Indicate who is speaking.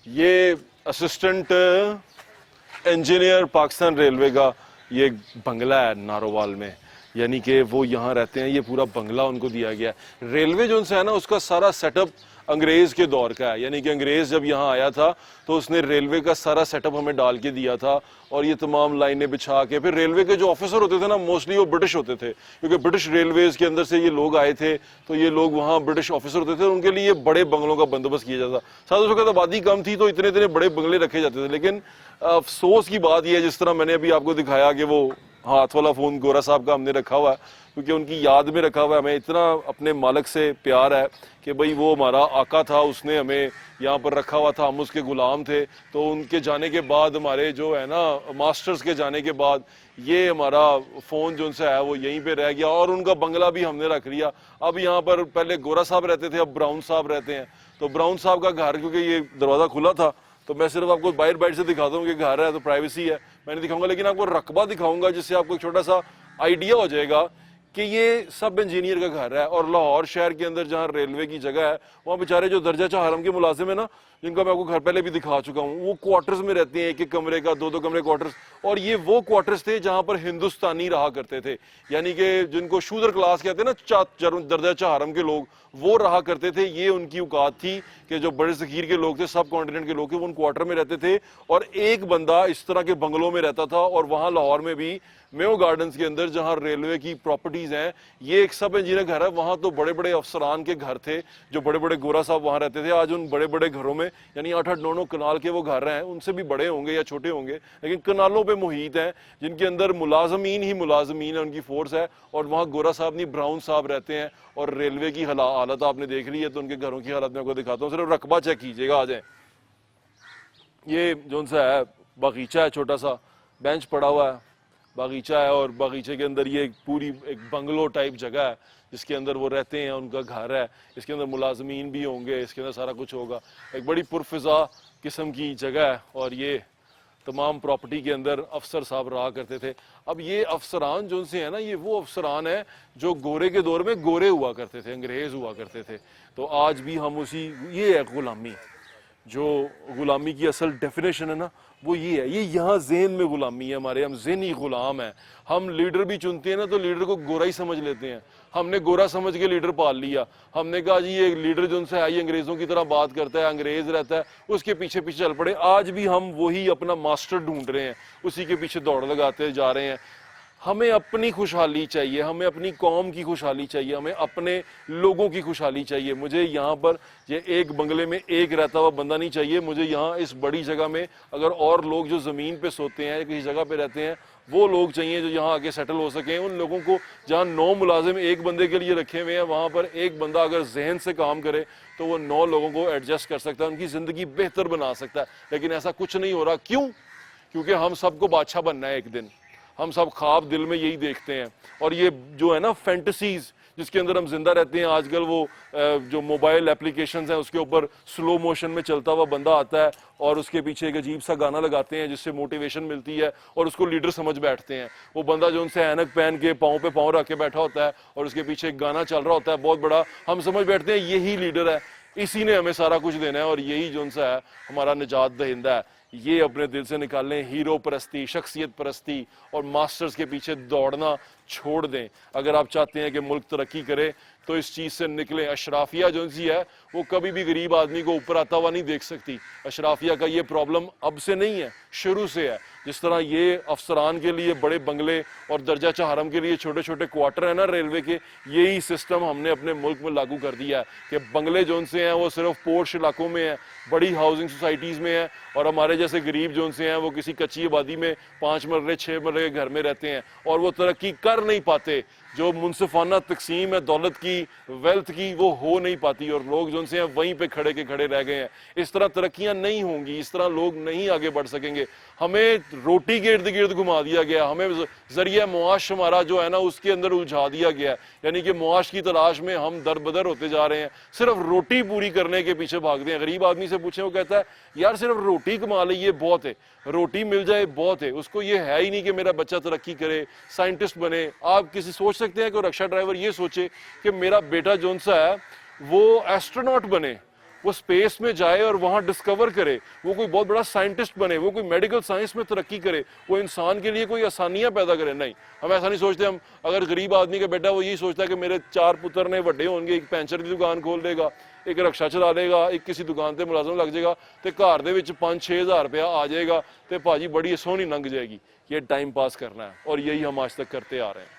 Speaker 1: ये assistant engineer Pakistan railway का ये बंगला है नारोवाल में, यानी कि वो यहाँ रहते हैं। ये पूरा बंगला उनको दिया गया है। रेलवे जो है ना, उसका सारा सेटअप अंग्रेज़ के दौर का है, यानी कि अंग्रेज़ जब यहाँ आया था तो उसने रेलवे का सारा सेटअप हमें डाल के दिया था, और ये तमाम लाइनें बिछा के। फिर रेलवे के जो ऑफिसर होते थे ना, मोस्टली वो ब्रिटिश होते थे, क्योंकि ब्रिटिश रेलवेज के अंदर से ये लोग आए थे, तो ये लोग वहाँ ब्रिटिश ऑफिसर होते थे, उनके लिए बड़े बंगलों का बंदोबस्त किया जाता। साथ उस वक्त आबादी कम थी, तो इतने इतने बड़े बंगले रखे जाते थे। लेकिन अफसोस की बात यह है, जिस तरह मैंने अभी आपको दिखाया कि वो हाथ वाला फ़ोन गोरा साहब का हमने रखा हुआ है, क्योंकि उनकी याद में रखा हुआ है। हमें इतना अपने मालिक से प्यार है कि भाई वो हमारा आका था, उसने हमें यहाँ पर रखा हुआ था, हम उसके गुलाम थे। तो उनके जाने के बाद, हमारे जो है ना मास्टर्स के जाने के बाद, ये हमारा फ़ोन जो उनसे है वो यहीं पे रह गया, और उनका बंगला भी हमने रख लिया। अब यहाँ पर पहले गोरा साहब रहते थे, अब ब्राउन साहब रहते हैं। तो ब्राउन साहब का घर, क्योंकि ये दरवाज़ा खुला था, तो मैं सिर्फ आपको बाहर से दिखाता हूँ कि घर है तो प्राइवेसी है, मैं नहीं दिखाऊंगा। लेकिन आपको रकबा दिखाऊंगा, जिससे आपको एक छोटा सा आइडिया हो जाएगा कि ये सब इंजीनियर का घर है। और लाहौर शहर के अंदर जहाँ रेलवे की जगह है, वहाँ बेचारे जो दर्जा चाह हरम के मुलाजिम है ना, जिनका मैं आपको घर पहले भी दिखा चुका हूँ, वो क्वार्टर्स में रहते हैं, एक एक कमरे का, दो दो कमरे क्वार्टर्स। और ये वो क्वार्टर्स थे जहाँ पर हिंदुस्तानी रहा करते थे, यानी कि जिनको शूदर क्लास कहते हैं ना, दर्जा चाह हरम के लोग, वो रहा करते थे। ये उनकी औकात थी कि जो बड़े ज़खीर के लोग थे, सब कॉन्टिनेंट के लोग थे, वो उन क्वार्टर में रहते थे। और एक बंदा इस तरह के बंगलों में रहता था। और वहाँ लाहौर में भी मेयो गार्डन्स के अंदर, जहाँ रेलवे की प्रॉपर्टीज़ हैं, ये एक सब इंजीनियर घर है। वहाँ तो बड़े बड़े अफसरान के घर थे, जो बड़े बड़े गोरा साहब वहाँ रहते थे। आज उन बड़े बड़े घरों में, यानी 8-8 9-9 कनाल के वो घर हैं, उनसे भी बड़े होंगे या छोटे होंगे, लेकिन कनालों पे मुहित हैं, जिनके अंदर मुलाजमीन ही मुलाजमीन है, उनकी फोर्स है। और वहाँ गोरा साहब नहीं, ब्राउन साहब रहते हैं। और रेलवे की हालत आपने देख ली है, तो उनके घरों की हालत मैं आपको दिखाता हूँ। सिर्फ रकबा चेक कीजिएगा, आ जाए। ये जो सा है बागीचा है, छोटा सा बेंच पड़ा हुआ है, बागीचा है। और बागीचे के अंदर ये पूरी एक बंगलो टाइप जगह है, जिसके अंदर वो रहते हैं, उनका घर है। इसके अंदर मुलाजमीन भी होंगे, इसके अंदर सारा कुछ होगा। एक बड़ी पुरफिजा किस्म की जगह है। और ये तमाम प्रॉपर्टी के अंदर अफसर साहब रहा करते थे। अब ये अफसरान जो से है ना, ये वो अफसरान है जो गोरे के दौर में गोरे हुआ करते थे, अंग्रेज़ हुआ करते थे। तो आज भी हम उसी, ये है गुलामी, जो गुलामी की असल डेफिनेशन है ना, वो ये है। ये यहाँ जहन में गुलामी है हमारे, हम जहनी गुलाम हैं। हम लीडर भी चुनते हैं ना, तो लीडर को गोरा ही समझ लेते हैं। हमने गोरा समझ के लीडर पाल लिया। हमने कहा जी ये लीडर जो उनसे है, ये अंग्रेज़ों की तरह बात करता है, अंग्रेज़ रहता है, उसके पीछे पीछे चल पड़े। आज भी हम वही अपना मास्टर ढूंढ रहे हैं, उसी के पीछे दौड़ लगाते जा रहे हैं। हमें अपनी खुशहाली चाहिए, हमें अपनी कौम की खुशहाली चाहिए, हमें अपने लोगों की खुशहाली चाहिए। मुझे यहाँ पर ये एक बंगले में एक रहता हुआ बंदा नहीं चाहिए। मुझे यहाँ इस बड़ी जगह में अगर और लोग जो ज़मीन पे सोते हैं, किसी जगह पे रहते हैं, वो लोग चाहिए जो यहाँ आके सेटल हो सकें। उन लोगों को, जहाँ 9 मुलाजिम एक बंदे के लिए रखे हुए हैं, वहाँ पर एक बंदा अगर जहन से काम करे तो वो 9 लोगों को एडजस्ट कर सकता है, उनकी ज़िंदगी बेहतर बना सकता है। लेकिन ऐसा कुछ नहीं हो रहा। क्यों? क्योंकि हम सबको बादशाह बनना है एक दिन। हम सब ख्वाब दिल में यही देखते हैं। और ये जो है ना फैंटेसीज जिसके अंदर हम जिंदा रहते हैं, आजकल वो जो मोबाइल एप्लीकेशंस हैं, उसके ऊपर स्लो मोशन में चलता हुआ बंदा आता है और उसके पीछे एक अजीब सा गाना लगाते हैं जिससे मोटिवेशन मिलती है और उसको लीडर समझ बैठते हैं। वो बंदा जो उनसे ऐनक पहन के पाँव पे पाँव रख के बैठा होता है और उसके पीछे एक गाना चल रहा होता है बहुत बड़ा, हम समझ बैठते हैं यही लीडर है, इसी ने हमें सारा कुछ देना है और यही जो उनसा है हमारा निजात दहिंदा है। ये अपने दिल से निकालें। हीरो परस्ती, शख्सियत परस्ती और मास्टर्स के पीछे दौड़ना छोड़ दें। अगर आप चाहते हैं कि मुल्क तरक्की करे तो इस चीज़ से निकलें। अशराफिया जो सी है वो कभी भी गरीब आदमी को ऊपर आता हुआ नहीं देख सकती। अशराफिया का ये प्रॉब्लम अब से नहीं है, शुरू से है। जिस तरह ये अफसरान के लिए बड़े बंगले और दर्जा चहारम के लिए छोटे छोटे क्वार्टर है ना रेलवे के, यही सिस्टम हमने अपने मुल्क में लागू कर दिया है कि बंगले जो से हैं वो सिर्फ पोर्श इलाकों में हैं, बड़ी हाउसिंग सोसाइटीज़ में हैं, और हमारे जैसे गरीब जो से हैं वो किसी कच्ची आबादी में 5 मरले 6 मरले के घर में रहते हैं और वो तरक्की कर नहीं पाते। जो मुनसिफाना तकसीम है दौलत की, वेल्थ की, वो हो नहीं पाती और लोग जो हैं वहीं पे खड़े के खड़े रह गए हैं। इस तरह तरक्कियां नहीं होंगी, इस तरह लोग नहीं आगे बढ़ सकेंगे। हमें रोटी के इर्द गिर्द घुमा दिया गया, हमें जरिया मुआश हमारा जो है ना उसके अंदर उलझा दिया गया, यानी कि मुआश की तलाश में हम दर बदर होते जा रहे हैं। सिर्फ रोटी पूरी करने के पीछे भागते हैं। गरीब आदमी से पूछे वो कहता है यार सिर्फ रोटी कमा ली ये बहुत है, रोटी मिल जाए बहुत है। उसको ये है ही नहीं कि मेरा बच्चा तरक्की करे, साइंटिस्ट बने। आप किसी सोच सकते हैं कि रक्षा ड्राइवर ये सोचे कि मेरा बेटा जोन सा है वो एस्ट्रोनॉट बने, वो स्पेस में जाए और वहां डिस्कवर करे, वो कोई बहुत बड़ा साइंटिस्ट बने, वो कोई मेडिकल साइंस में तरक्की करे, वो इंसान के लिए कोई आसानियां पैदा करे। नहीं, हम ऐसा नहीं सोचते। हम अगर गरीब आदमी का बेटा वो यही सोचता है कि मेरे 4 पुत्र ने बड़े होंगे, एक पेंचर की दुकान खोल लेगा, एक रक्षा चला लेगा, एक किसी दुकान से मुलाजम लग जाएगा, तो घर दे विच 5-6 हज़ार रुपया आ जाएगा, तो भाजी बड़ी सोहनी लंघ जाएगी। ये टाइम पास करना है और यही हम आज तक करते आ रहे हैं।